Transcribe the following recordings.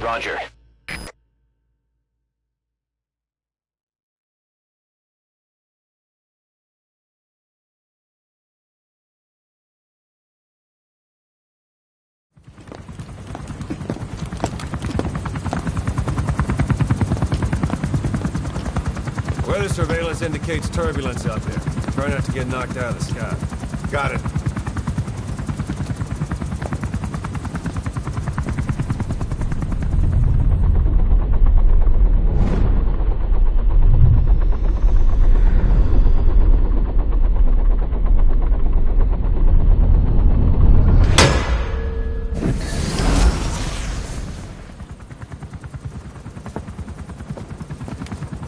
Roger. Weather surveillance indicates turbulence out there. Try not to get knocked out of the sky. Got it.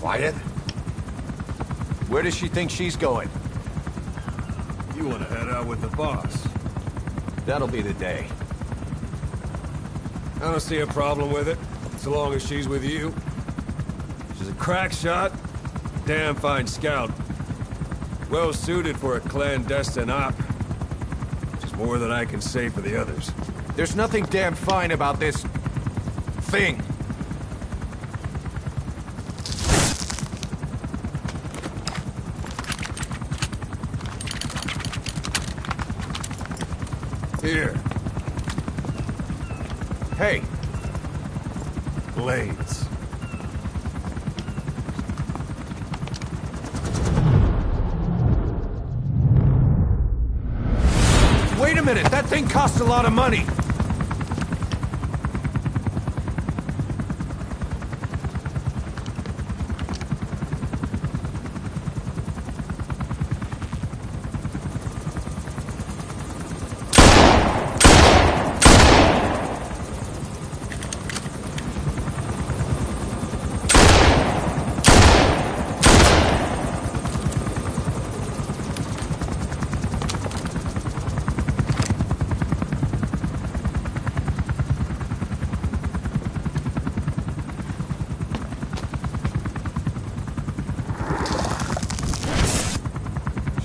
Quiet. Where does she think she's going? You want to head out with the boss? That'll be the day. I don't see a problem with it, so long as she's with you. She's a crack shot, damn fine scout. Well suited for a clandestine op. Which is more than I can say for the others. There's nothing damn fine about this... thing. Here. Hey. Blades. Wait a minute, that thing costs a lot of money.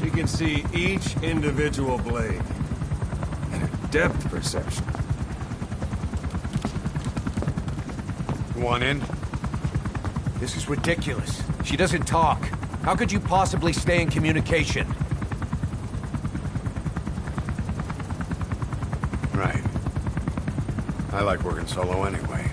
You can see each individual blade. And a depth perception. You want in? This is ridiculous. She doesn't talk. How could you possibly stay in communication? Right. I like working solo anyway.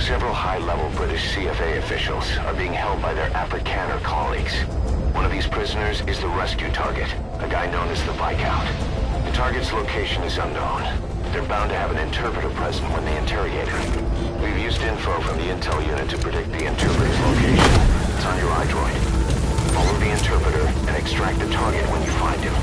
Several high-level British CFA officials are being held by their Afrikaner colleagues. One of these prisoners is the rescue target, a guy known as the Viscount. The target's location is unknown. They're bound to have an interpreter present when they interrogate him. We've used info from the intel unit to predict the interpreter's location. It's on your iDroid. Follow the interpreter and extract the target when you find him.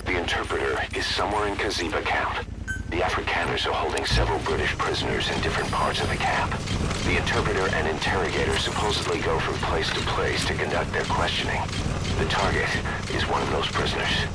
The interpreter is somewhere in Mgsv camp. The Afrikaners are holding several British prisoners in different parts of the camp. The interpreter and interrogator supposedly go from place to place to conduct their questioning. The target is one of those prisoners.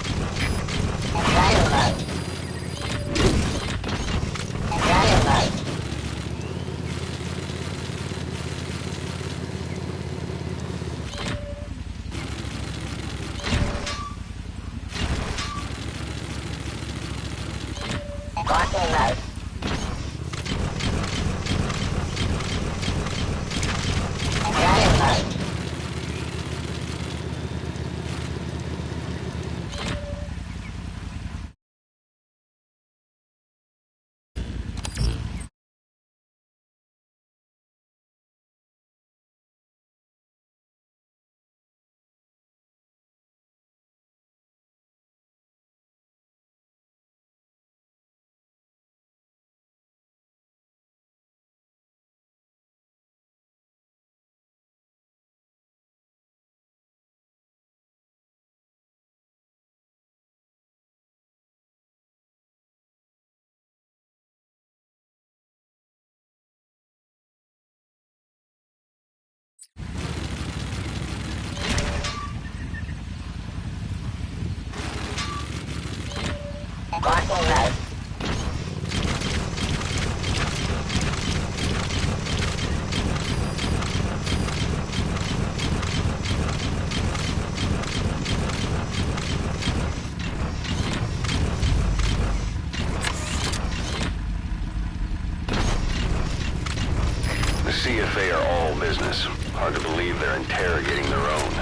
The CFA are all business. Hard to believe they're interrogating their own.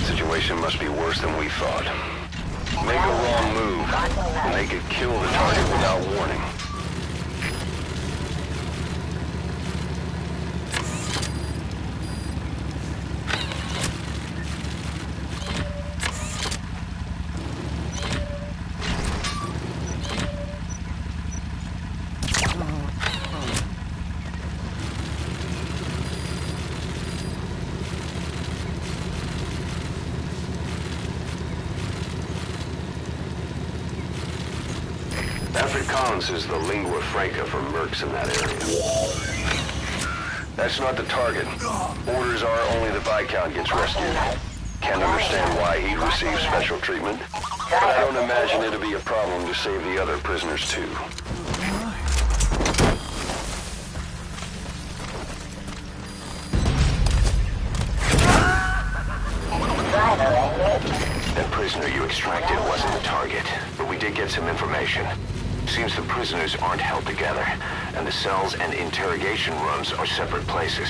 Situation must be worse than we thought. Make a wrong move, and they could kill the target without warning. Afrikaans is the lingua franca for mercs in that area. That's not the target. Orders are only the Viscount gets rescued. Can't understand why he'd receive special treatment, but I don't imagine it'll be a problem to save the other prisoners too. That prisoner you extracted wasn't the target, but we did get some information. Seems the prisoners aren't held together, and the cells and interrogation rooms are separate places.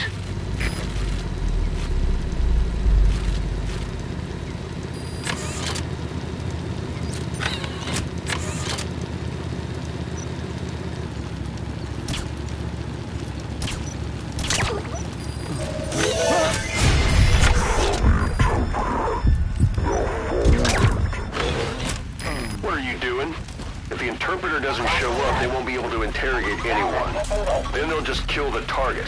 What are you doing? If the interpreter doesn't show up, they won't be able to interrogate anyone. Then they'll just kill the target.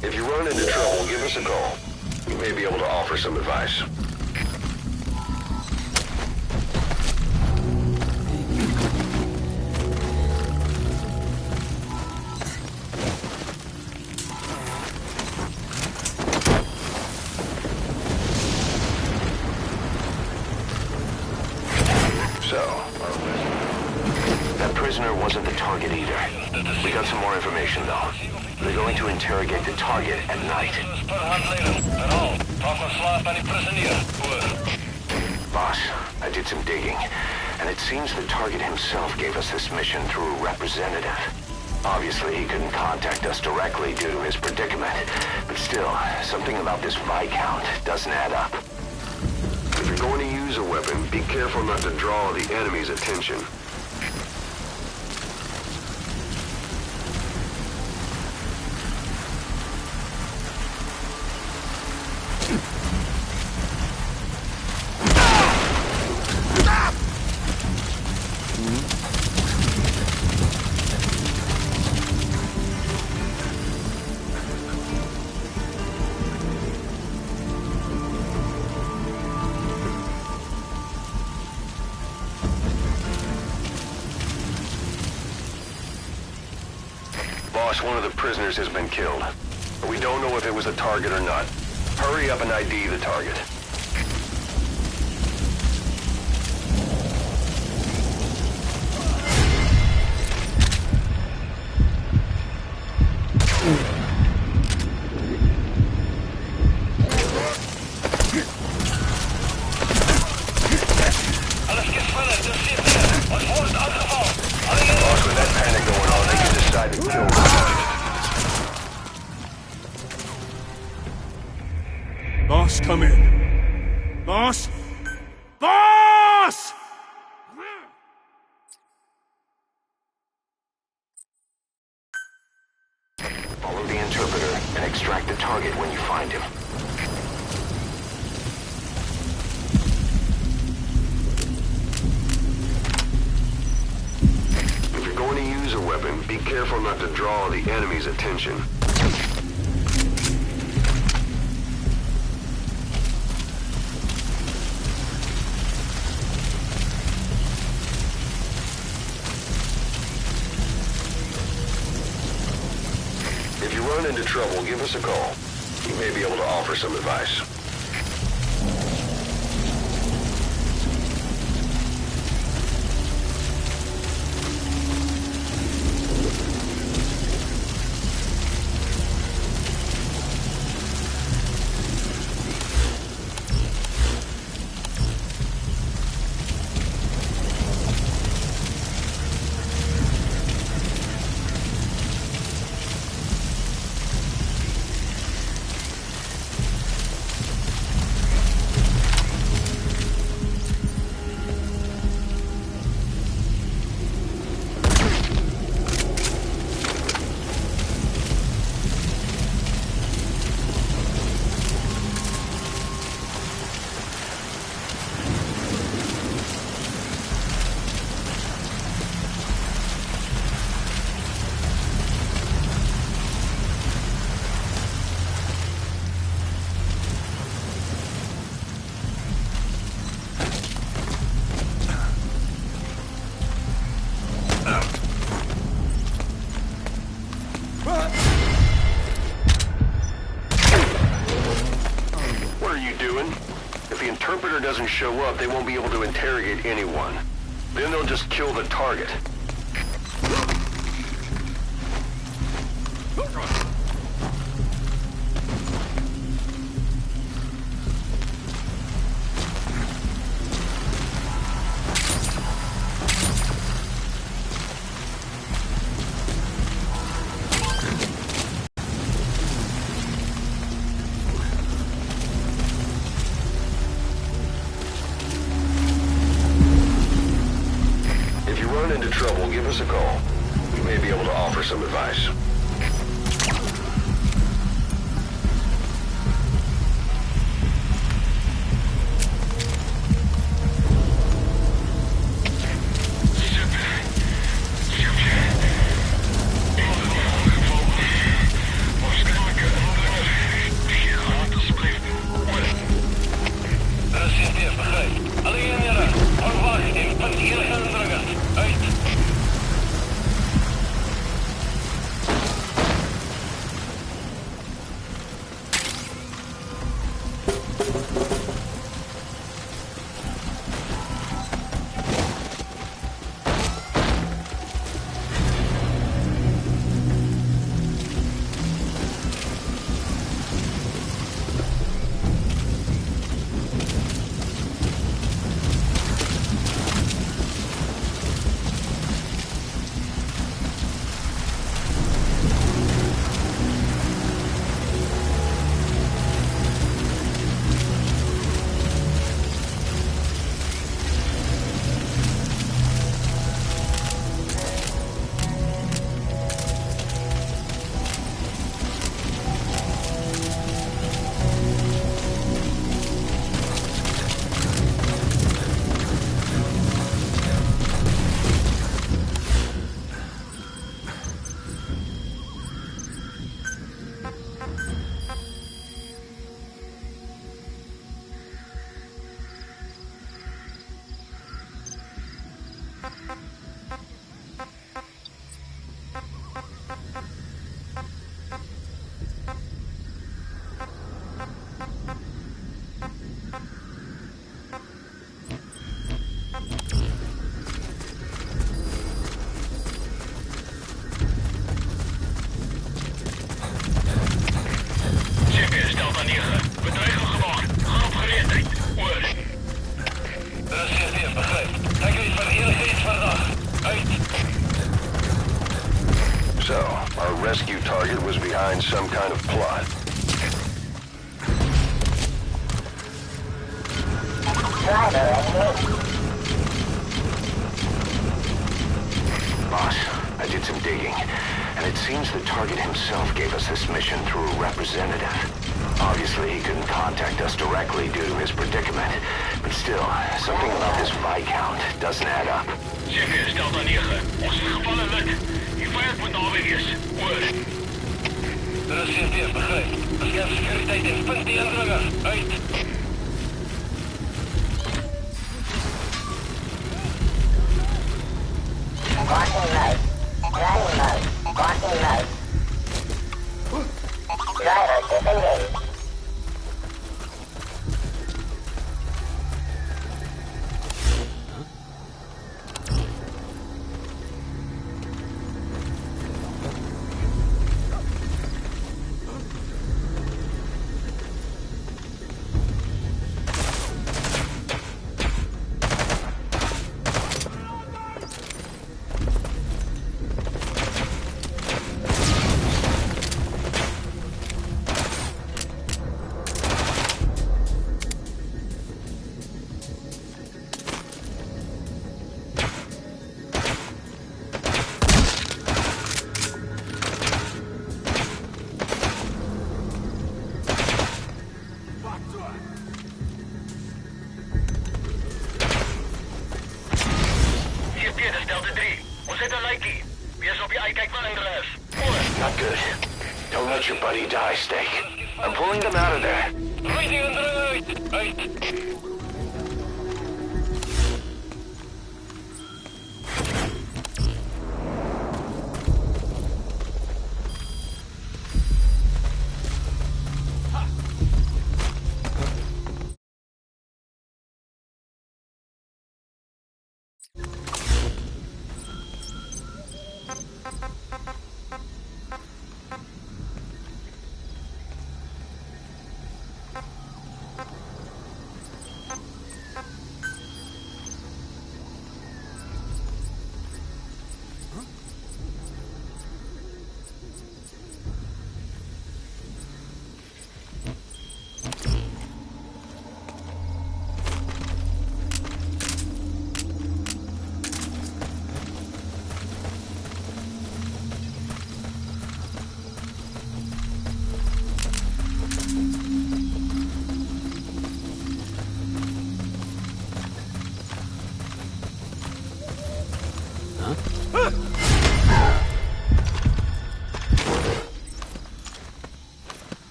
If you run into trouble, give us a call. We may be able to offer some advice. That prisoner wasn't the target either. We got some more information, though. They're going to interrogate the target at night. boss. I did some digging, and it seems the target himself gave us this mission through a representative. Obviously, he couldn't contact us directly due to his predicament, but still, something about this Viscount doesn't add up. If you're going to use a weapon, be careful not to draw the enemy's attention. Boss, one of the prisoners has been killed. We don't know if it was a target or not. Hurry up and ID the target. Boss, with that panic going on, they can decide to kill the target. Boss, come in. Boss? Boss! Follow the interpreter and extract the target when you find him. If you're going to use a weapon, be careful not to draw the enemy's attention. If you run into trouble, give us a call. We may be able to offer some advice. If the interpreter doesn't show up, they won't be able to interrogate anyone. Then they'll just kill the target. Into trouble, give us a call. We may be able to offer some advice. GPS Delta 9. Bedreiging gewacht. Gaan op gereedheid. Oor. Er is CSV, begrijp. Kijk eens voor enigszins verdacht. Uit. So, our rescue target was behind some kind of plot. Boss, I did some digging, and it seems the target himself gave us this mission through a representative. Obviously, he couldn't contact us directly due to his predicament, but still, something about this Viscount doesn't add up. GPS Delta 9. Ons is gevallen lid. Die vijand moet naby wees. Oor. Er is CSV, begrijp. Beskerm sekuriteit en vind die indringer. Uit. Blocking mode. Running mode. Blocking mode. Driver disengaged. Not good. Don't let your buddy die, Steak. I'm pulling them out of there.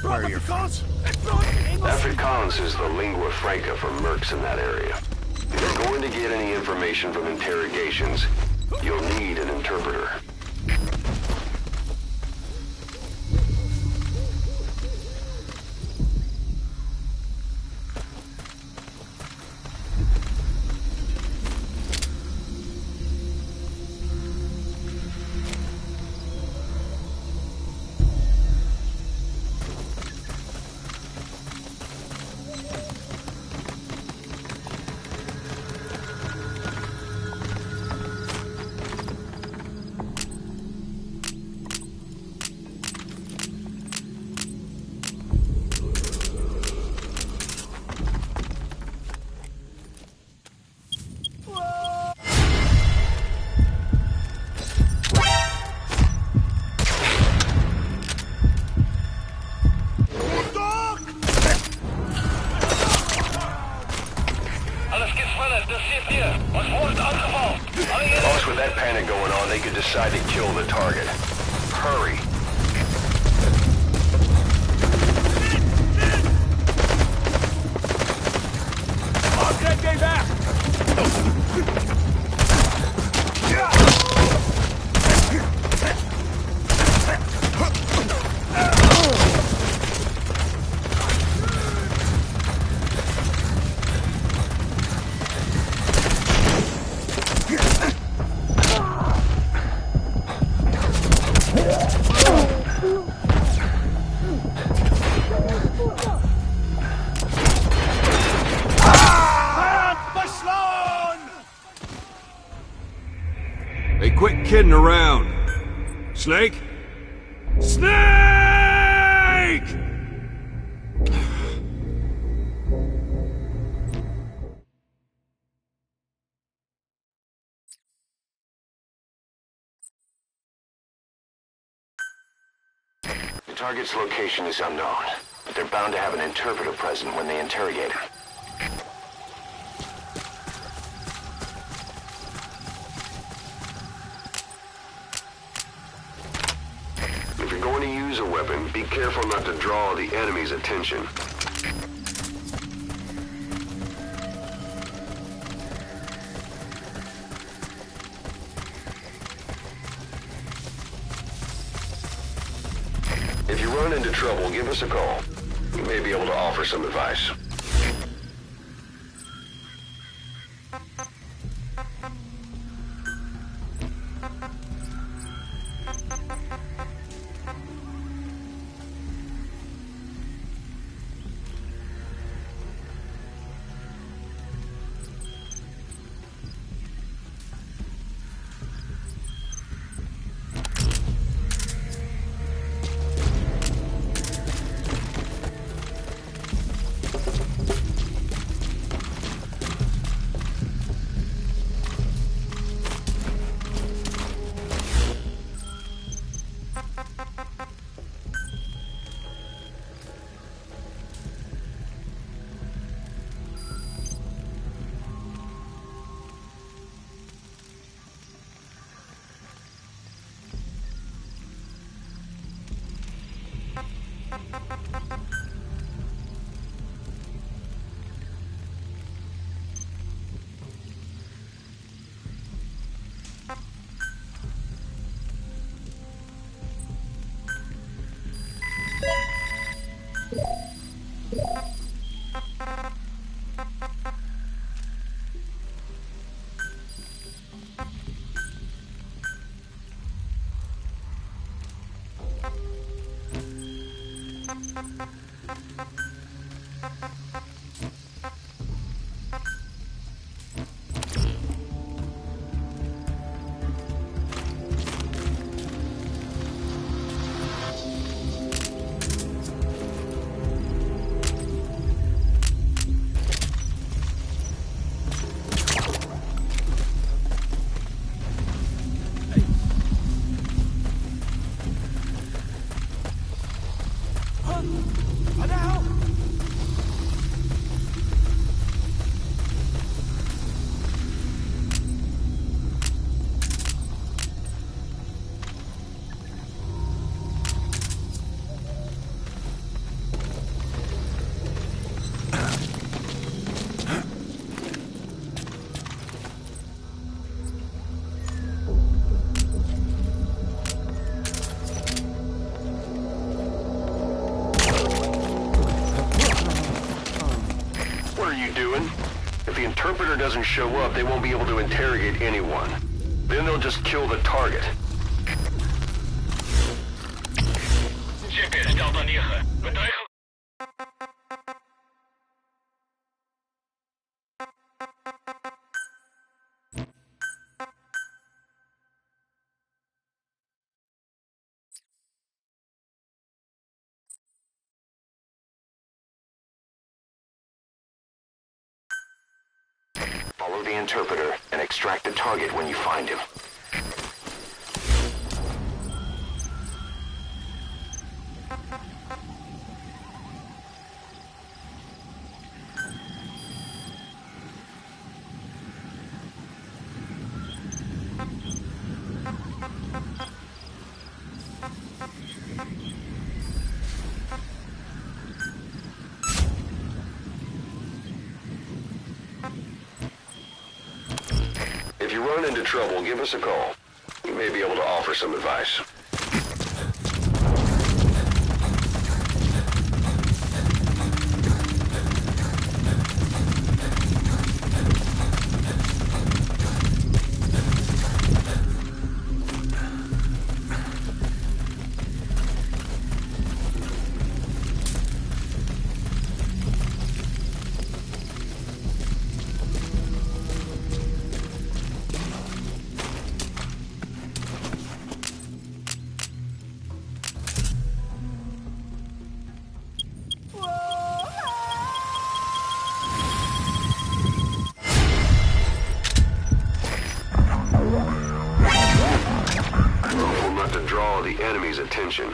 Where are your friends? Afrikaans is the lingua franca for mercs in that area. If you're going to get any information from interrogations, you'll need an interpreter. Boss, with that panic going on, they could decide to kill the target. Hurry. Object gave back! Hey, quit kidding around. Snake? Snake! The target's location is unknown, but they're bound to have an interpreter present when they interrogate him. If you're going to use a weapon, be careful not to draw the enemy's attention. If you run into trouble, give us a call. We may be able to offer some advice. If the interpreter doesn't show up, they won't be able to interrogate anyone. Then they'll just kill the target. GPS stelt aan 9. Bedreiging. Follow the interpreter and extract the target when you find him. If you run into trouble, give us a call. We may be able to offer some advice. draw the enemy's attention.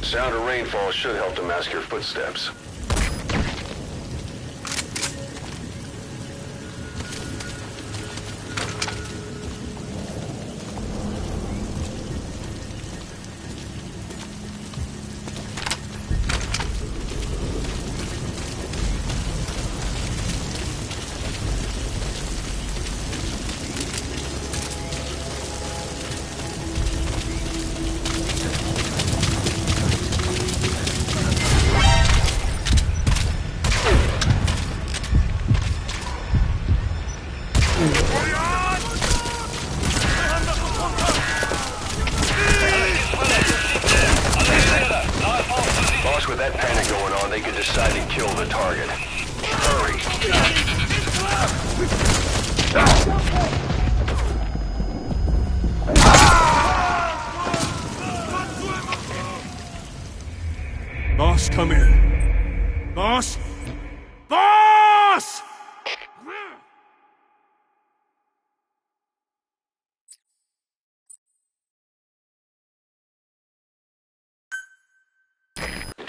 Sound of rainfall should help to mask your footsteps. With that panic going on, they could decide to kill the target. Hurry. Boss, come in. Boss? Boss!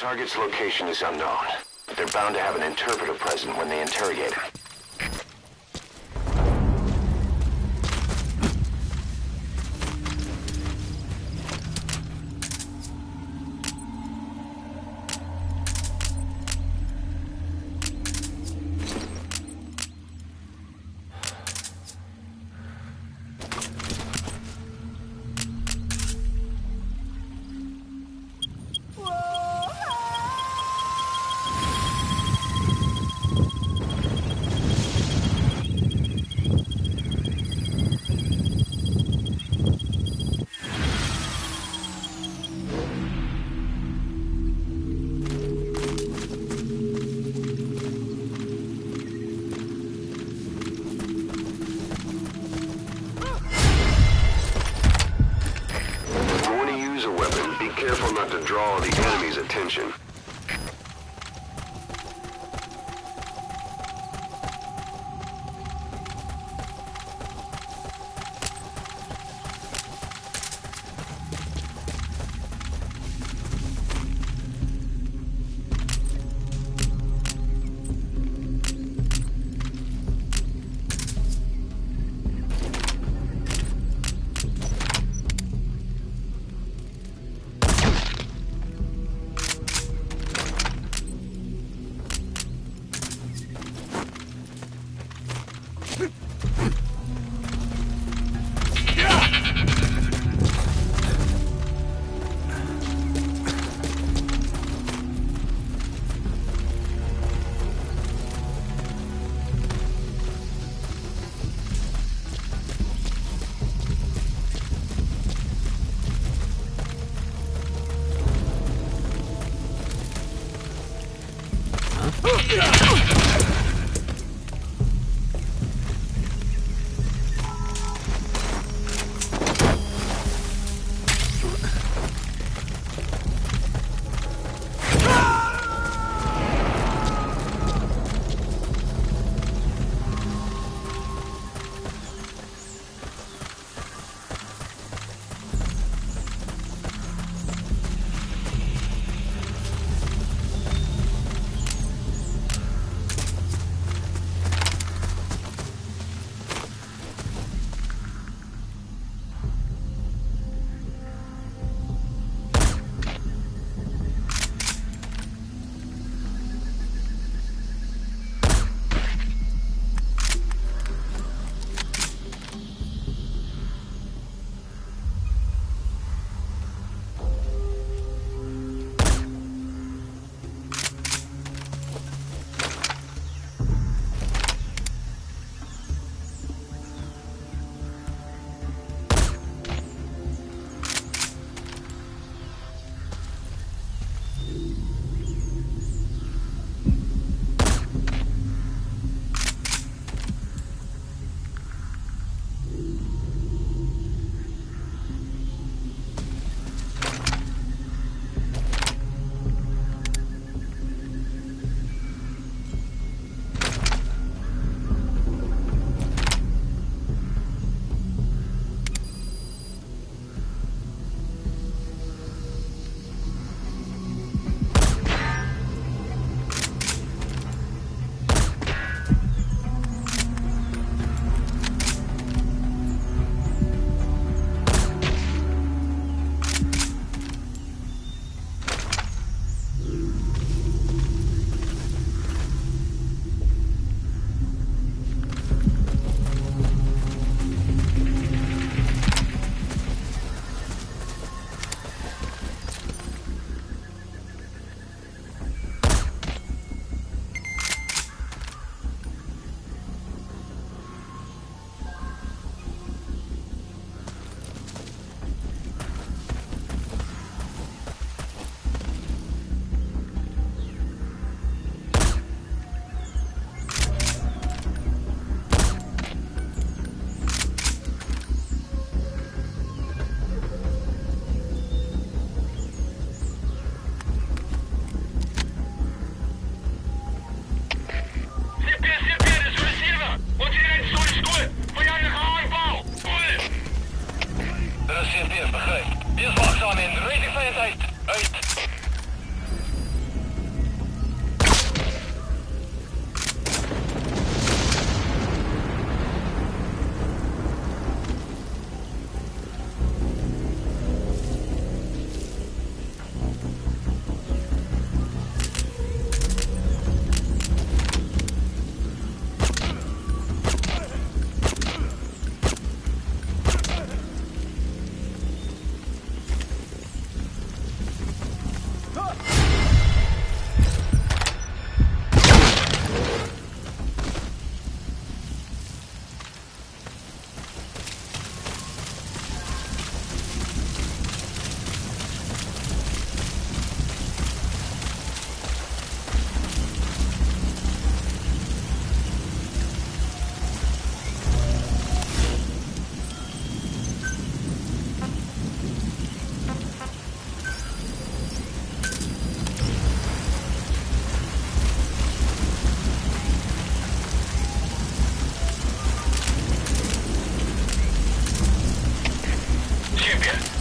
Target's location is unknown, but they're bound to have an interpreter present when they interrogate him. Careful not to draw the enemy's attention.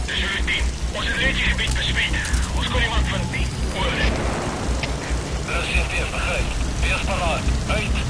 dis routine. Ons het reeds die gebied bespied. Ons kon niemand vind nie. Oor. Dit is CFD, begryp. Wees paraat. Uit.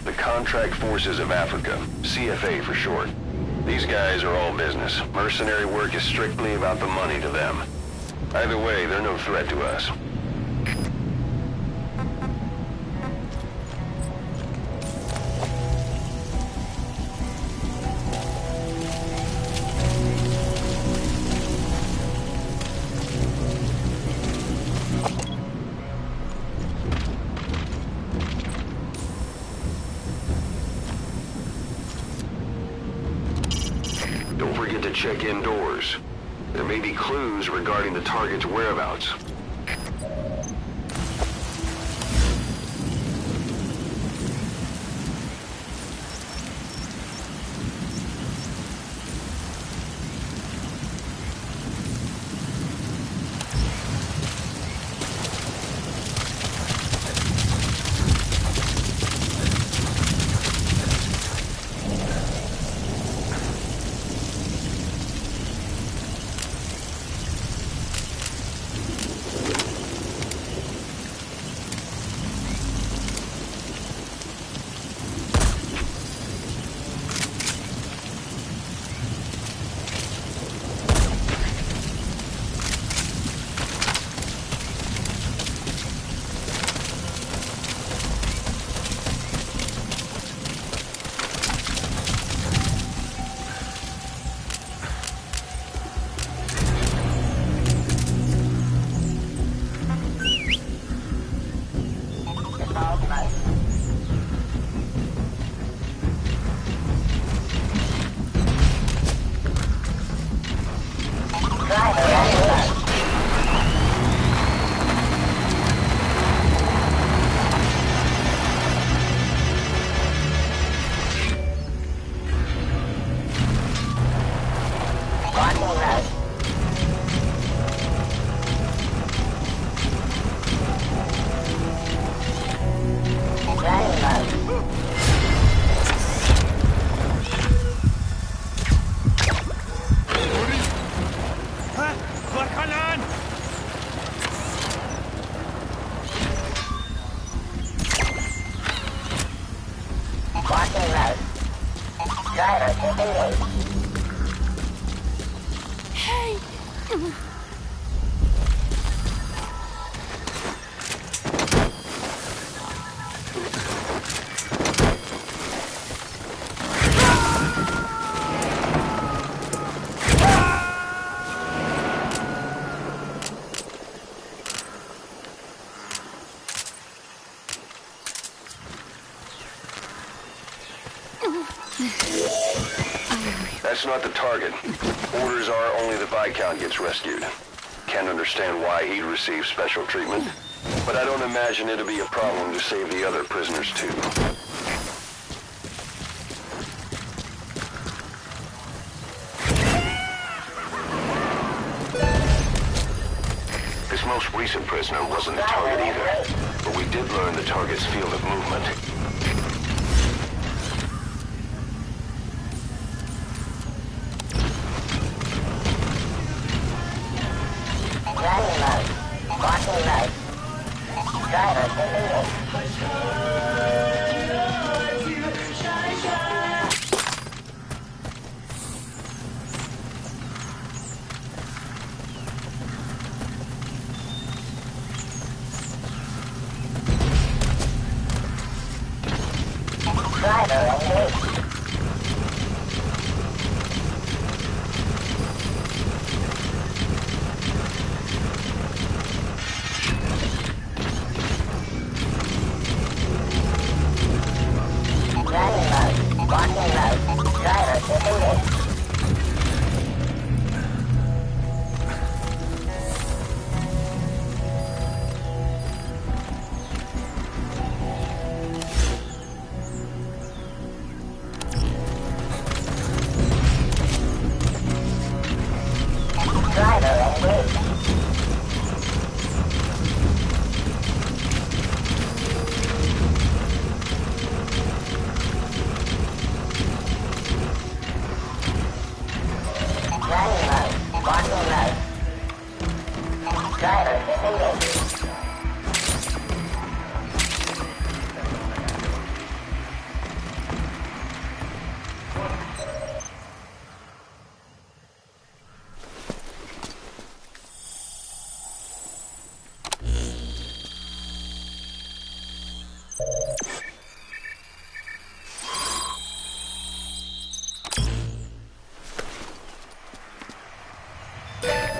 The Contract Forces of Africa, CFA for short. These guys are all business. Mercenary work is strictly about the money to them. Either way, they're no threat to us. Don't forget to check indoors. There may be clues regarding the target's whereabouts. Driver disengaged. Hey! That's not the target. Orders are only the Viscount gets rescued. Can't understand why he'd receive special treatment, but I don't imagine it'll be a problem to save the other prisoners too. This most recent prisoner wasn't the target either, but we did learn the target's field of movement. Driving mode. Walking mode. Driver disengaged. Driver engaged. Driving mode. Walking mode. Driver disengaged. Driver engaged. Driving mode. Walking mode. Driver disengaged.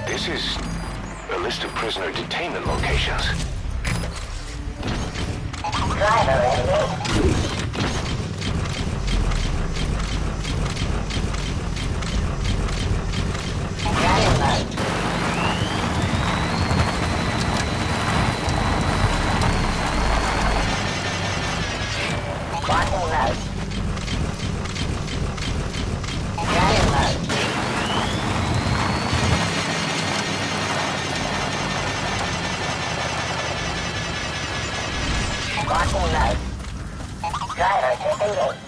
This is a list of prisoner detainment locations. Driver engaged. Driving mode. Walking mode. Driving mode. Walking mode. Driver disengaged.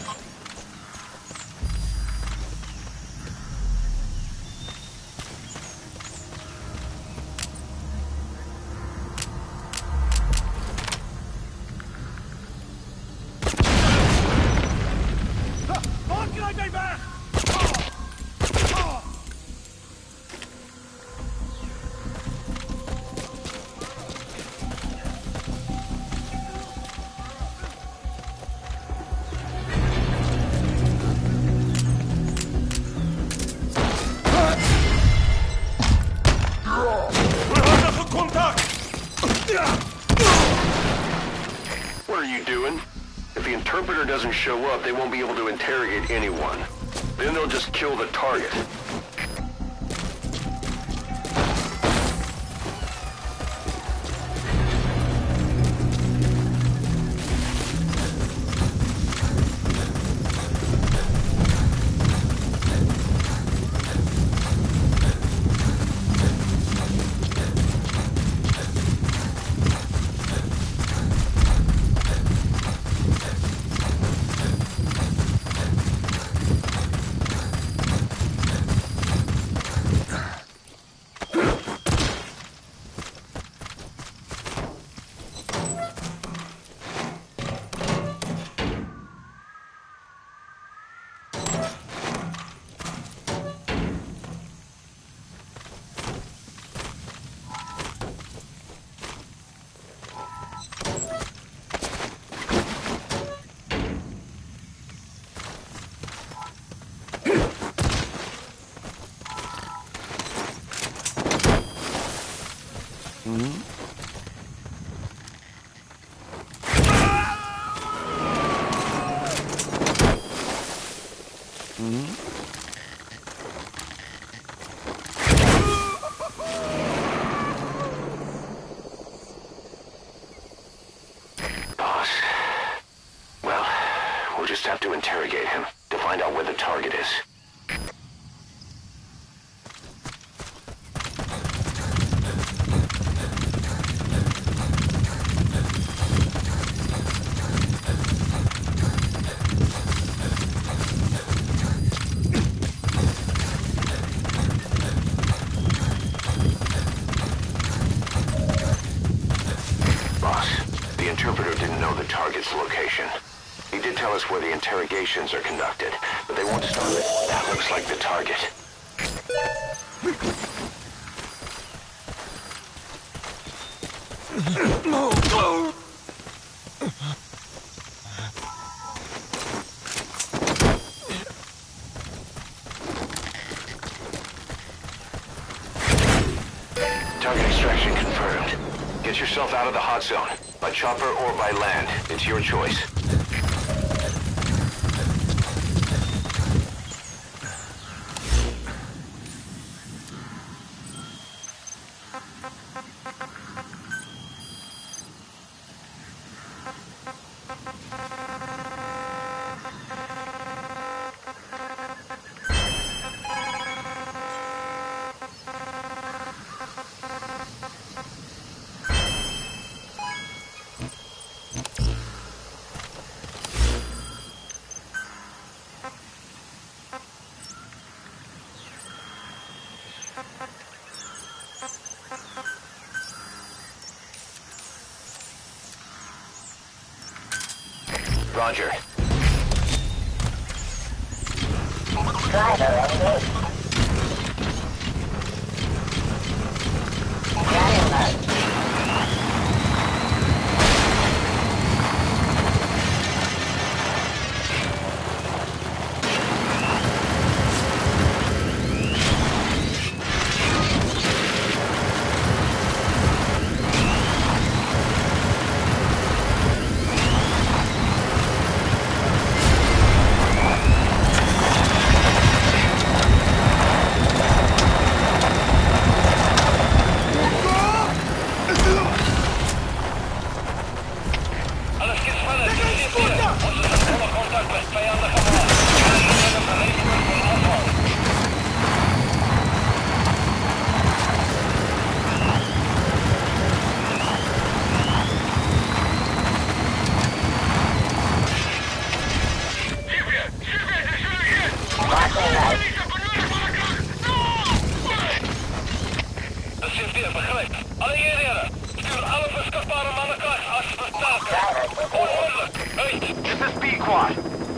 What are you doing? If the interpreter doesn't show up, they won't be able to interrogate anyone. Then they'll just kill the target. have to interrogate him to find out where the target is. The interpreter didn't know the target's location. He did tell us where the interrogations are conducted, but they won't stop it. That looks like the target. Target extraction confirmed. Get yourself out of the hot zone. By chopper or by land. It's your choice. Roger. Driver engaged. Running mode.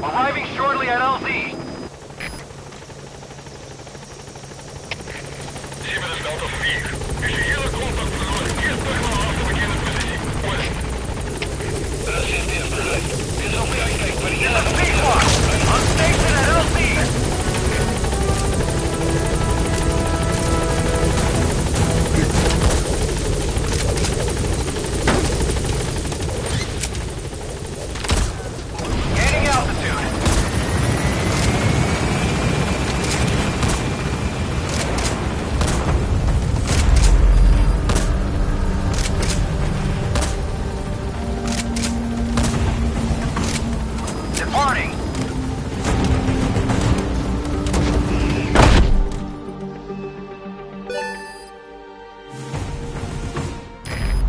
Arriving shortly at LZ. Is je hele contact verloren? Eerst terug naar de bekende positie. Dat is het begrijp. Dit is ook weer uitkijk. Maar die hele P-Squad. On station at LZ.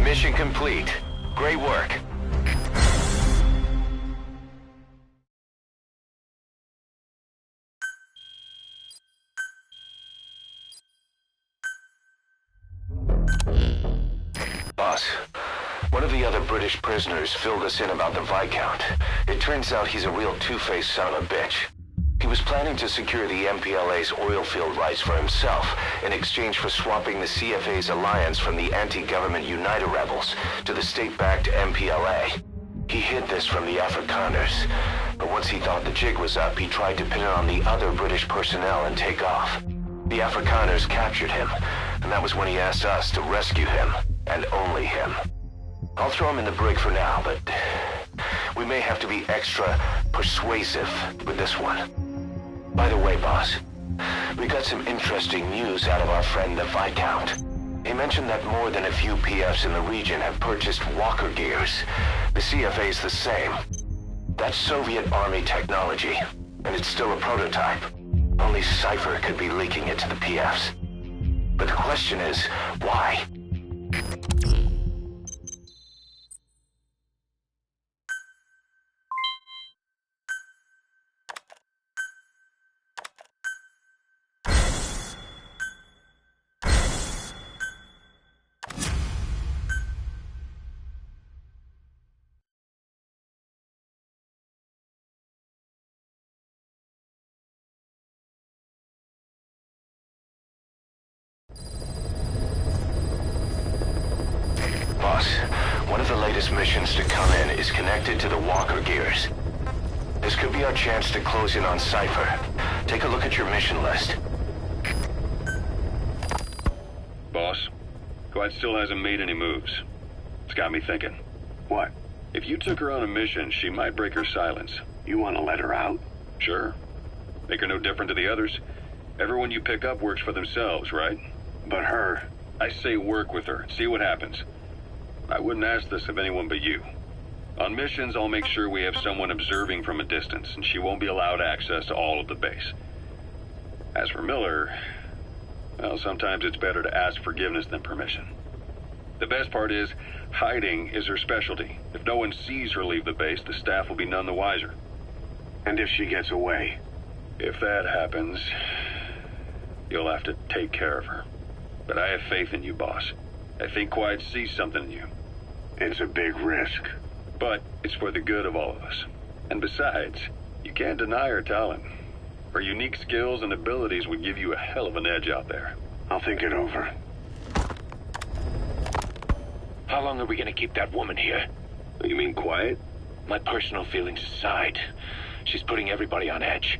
Mission complete. Great work. Boss, one of the other British prisoners filled us in about the Viscount. It turns out he's a real two-faced son of a bitch. He was planning to secure the MPLA's oil field rights for himself in exchange for swapping the CFA's alliance from the anti-government United rebels to the state-backed MPLA. He hid this from the Afrikaners, but once he thought the jig was up, he tried to pin it on the other British personnel and take off. The Afrikaners captured him, and that was when he asked us to rescue him, and only him. I'll throw him in the brig for now, but we may have to be extra persuasive with this one. By the way, boss, we got some interesting news out of our friend the Viscount. He mentioned that more than a few PFs in the region have purchased walker gears. The CFA's the same. That's Soviet Army technology, and it's still a prototype. Only Cypher could be leaking it to the PFs. But the question is, why? Boss, one of the latest missions to come in is connected to the walker gears. This could be our chance to close in on Cypher. Take a look at your mission list. Boss, Quiet still hasn't made any moves. It's got me thinking. What? If you took her on a mission, she might break her silence. You want to let her out? Sure. Make her no different to the others. Everyone you pick up works for themselves, right? But her... I say work with her. See what happens. I wouldn't ask this of anyone but you. On missions, I'll make sure we have someone observing from a distance, and she won't be allowed access to all of the base. As for Miller, well, sometimes it's better to ask forgiveness than permission. The best part is, hiding is her specialty. If no one sees her leave the base, the staff will be none the wiser. And if she gets away? If that happens, you'll have to take care of her. But I have faith in you, boss. I think Quiet sees something in you. It's a big risk. But it's for the good of all of us. And besides, you can't deny her talent. Her unique skills and abilities would give you a hell of an edge out there. I'll think it over. How long are we gonna keep that woman here? You mean Quiet? My personal feelings aside, she's putting everybody on edge.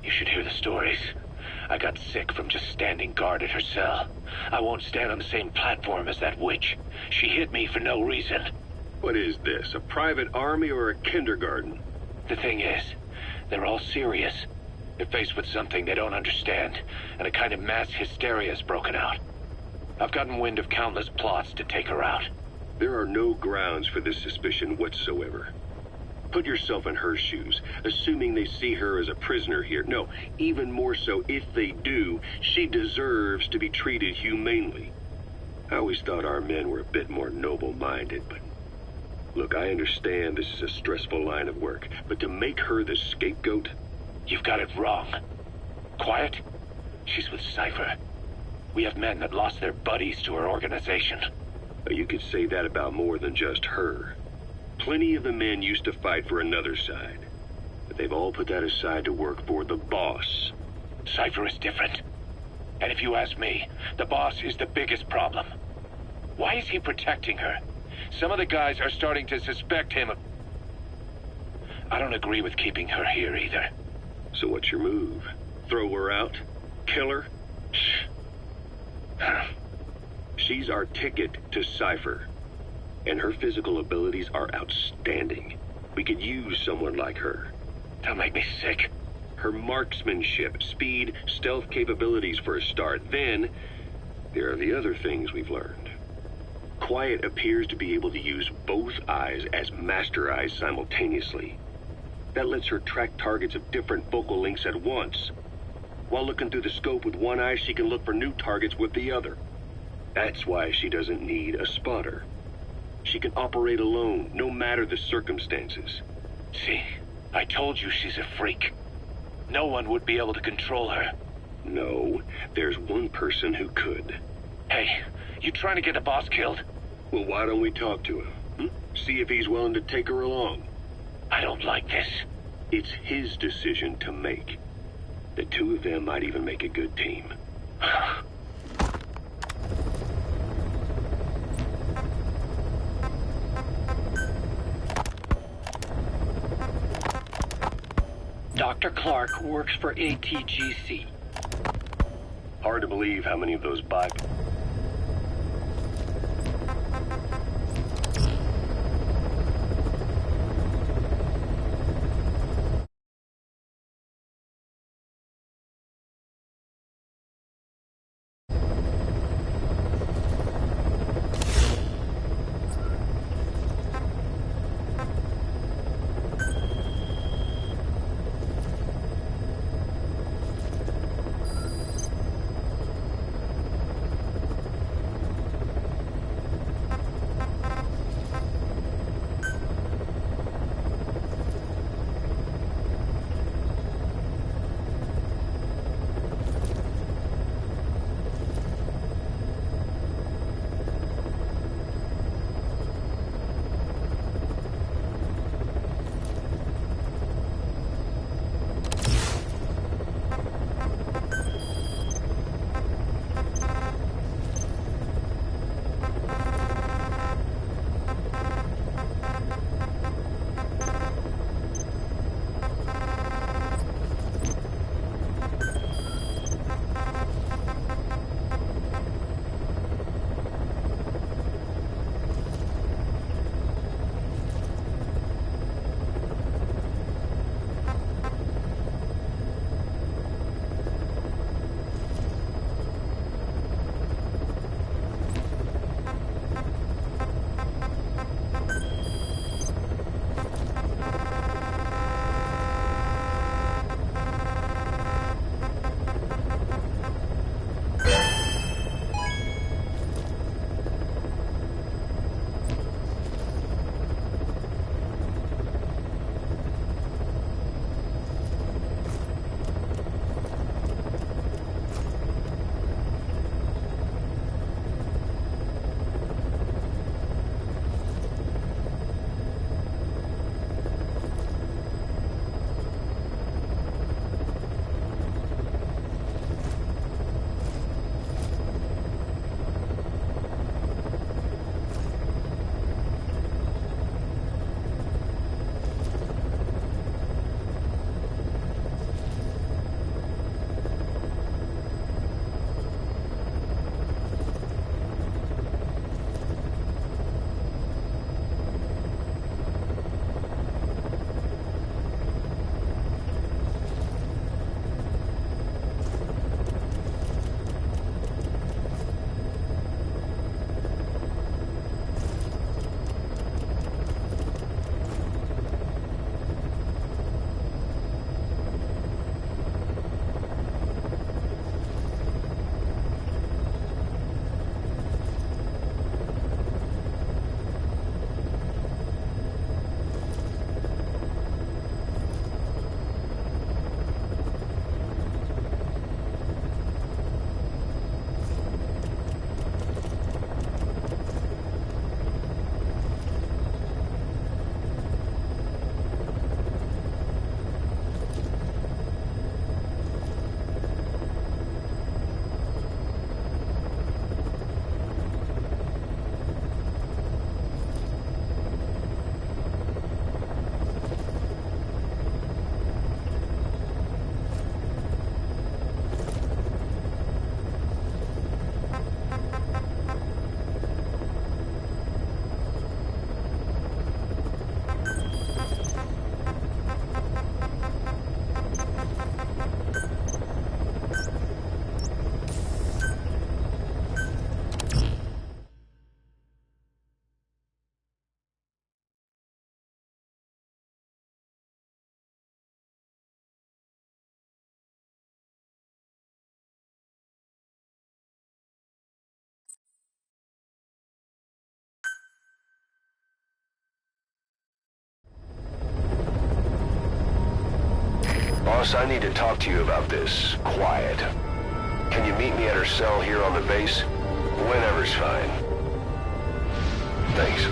You should hear the stories. I got sick from just standing guard at her cell. I won't stand on the same platform as that witch. She hit me for no reason. What is this, a private army or a kindergarten? The thing is, they're all serious. They're faced with something they don't understand, and a kind of mass hysteria's broken out. I've gotten wind of countless plots to take her out. There are no grounds for this suspicion whatsoever. Put yourself in her shoes, assuming they see her as a prisoner here. No, even more so, if they do, she deserves to be treated humanely. I always thought our men were a bit more noble-minded, but... Look, I understand this is a stressful line of work, but to make her the scapegoat... You've got it wrong. Quiet? She's with Cypher. We have men that lost their buddies to her organization. You could say that about more than just her. Plenty of the men used to fight for another side, but they've all put that aside to work for the boss. Cypher is different. And if you ask me, the boss is the biggest problem. Why is he protecting her? Some of the guys are starting to suspect him of... I don't agree with keeping her here either. So what's your move? Throw her out? Kill her? She's our ticket to Cypher. And her physical abilities are outstanding. We could use someone like her. That'll make me sick. Her marksmanship, speed, stealth capabilities for a start. Then, there are the other things we've learned. Quiet appears to be able to use both eyes as master eyes simultaneously. That lets her track targets of different focal lengths at once. While looking through the scope with one eye, she can look for new targets with the other. That's why she doesn't need a spotter. She can operate alone, no matter the circumstances. See, I told you she's a freak. No one would be able to control her. No, there's one person who could. Hey, you trying to get the boss killed? Well, why don't we talk to him? See if he's willing to take her along. I don't like this. It's his decision to make. The two of them might even make a good team. Dr. Clark works for ATGC. Hard to believe how many of those Boss, I need to talk to you about this. Quiet. Can you meet me at her cell here on the base? Whenever's fine. Thanks.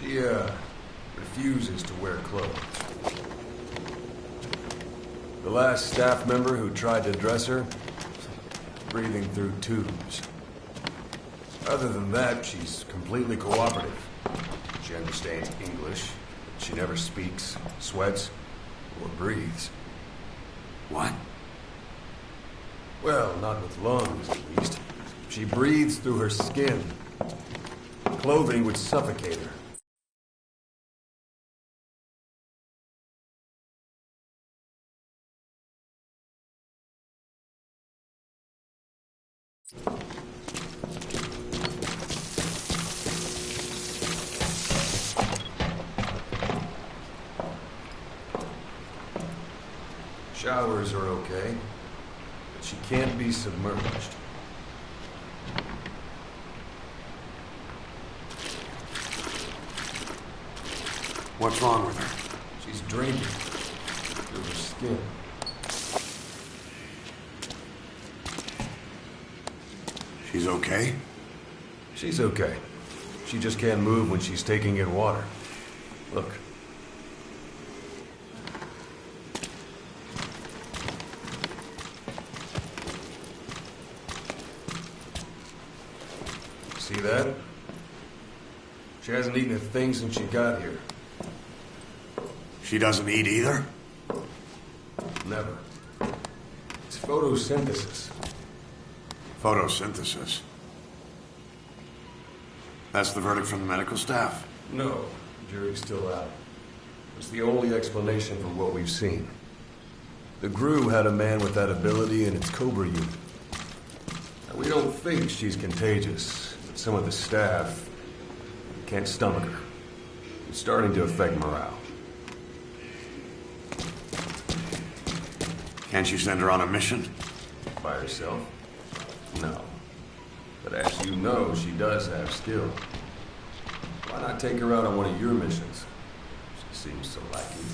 She, refuses to wear clothes. The last staff member who tried to dress her, breathing through tubes. Other than that, she's completely cooperative. She understands English. She never speaks, sweats, or breathes. What? Well, not with lungs, at least. She breathes through her skin. Clothing would suffocate her. Showers are okay, but she can't be submerged. What's wrong with her? She's drinking through her skin. She's okay? She's okay. She just can't move when she's taking in water. Look. See that? She hasn't eaten a thing since she got here. She doesn't eat either? Never. It's photosynthesis. Photosynthesis. That's the verdict from the medical staff? No, jury's still out. It's the only explanation for what we've seen. The GRU had a man with that ability in its Cobra unit. Now, we don't think she's contagious, but some of the staff can't stomach her. It's starting to affect morale. Can't you send her on a mission? By herself? No. But as you know, she does have skill. Why not take her out on one of your missions? She seems so lacking.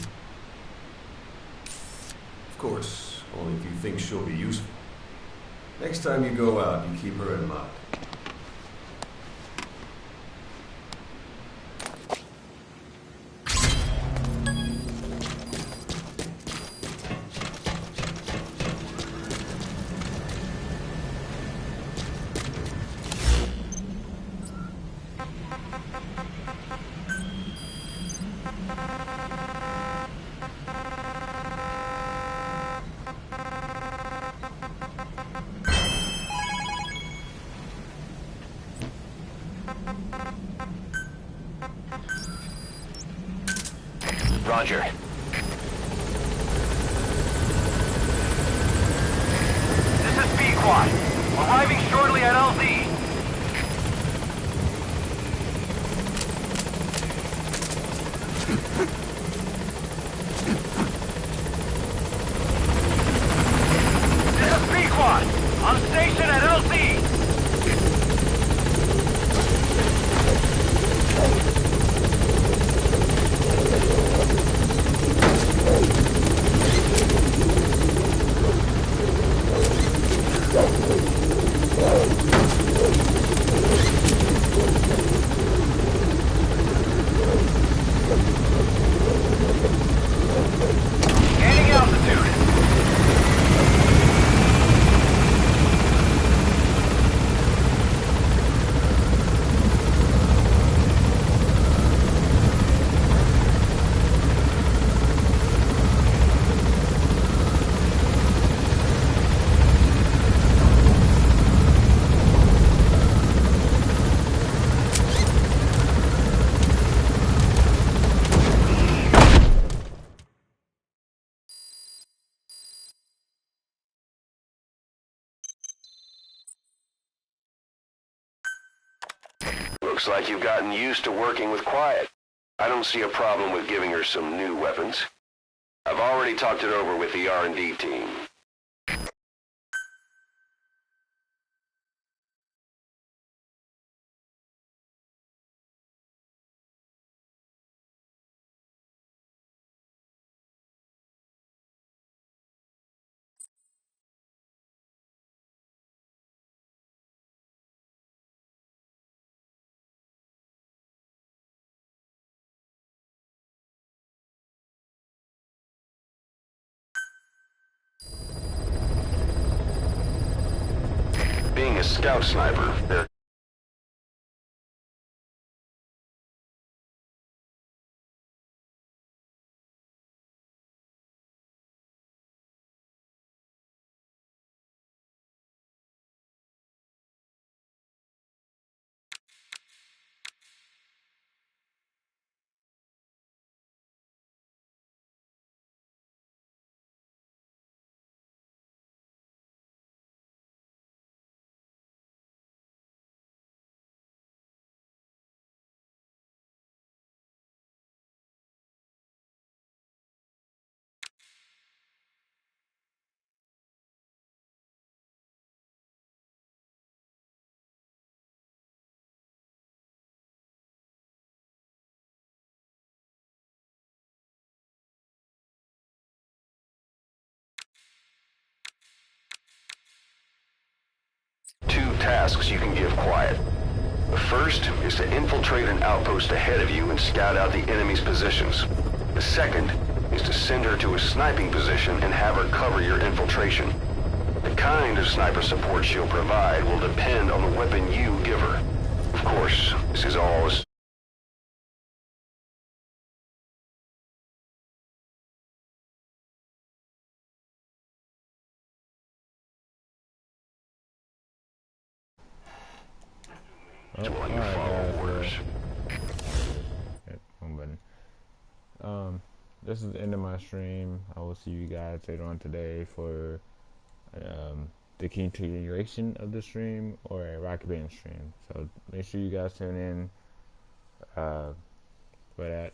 Of course, only if you think she'll be useful. Next time you go out, you keep her in mind. Roger. This is B-Quad. Arriving shortly at LZ. This is B-Quad. On station at LZ. Looks like you've gotten used to working with Quiet. I don't see a problem with giving her some new weapons. I've already talked it over with the R&D team. Being a scout sniper, there two tasks you can give Quiet. The first is to infiltrate an outpost ahead of you and scout out the enemy's positions. The second is to send her to a sniping position and have her cover your infiltration. The kind of sniper support she'll provide will depend on the weapon you give her. Of course, this is all... Alright guys, wrong button. This is the end of my stream. I will see you guys later on today for the continuation of the stream or a Rocket Band stream. So make sure you guys tune in for that.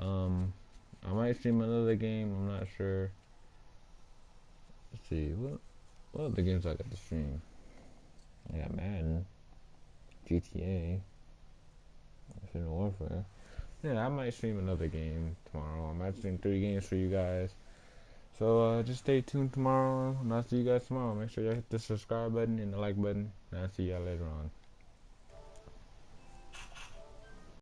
I might stream another game, I'm not sure. Let's see, what other games I got to stream? I got Madden, GTA, Infinite Warfare. Yeah, I might stream another game tomorrow. I might stream 3 games for you guys. So just stay tuned tomorrow, and I'll see you guys tomorrow. Make sure you hit the subscribe button and the like button, and I'll see y'all later on.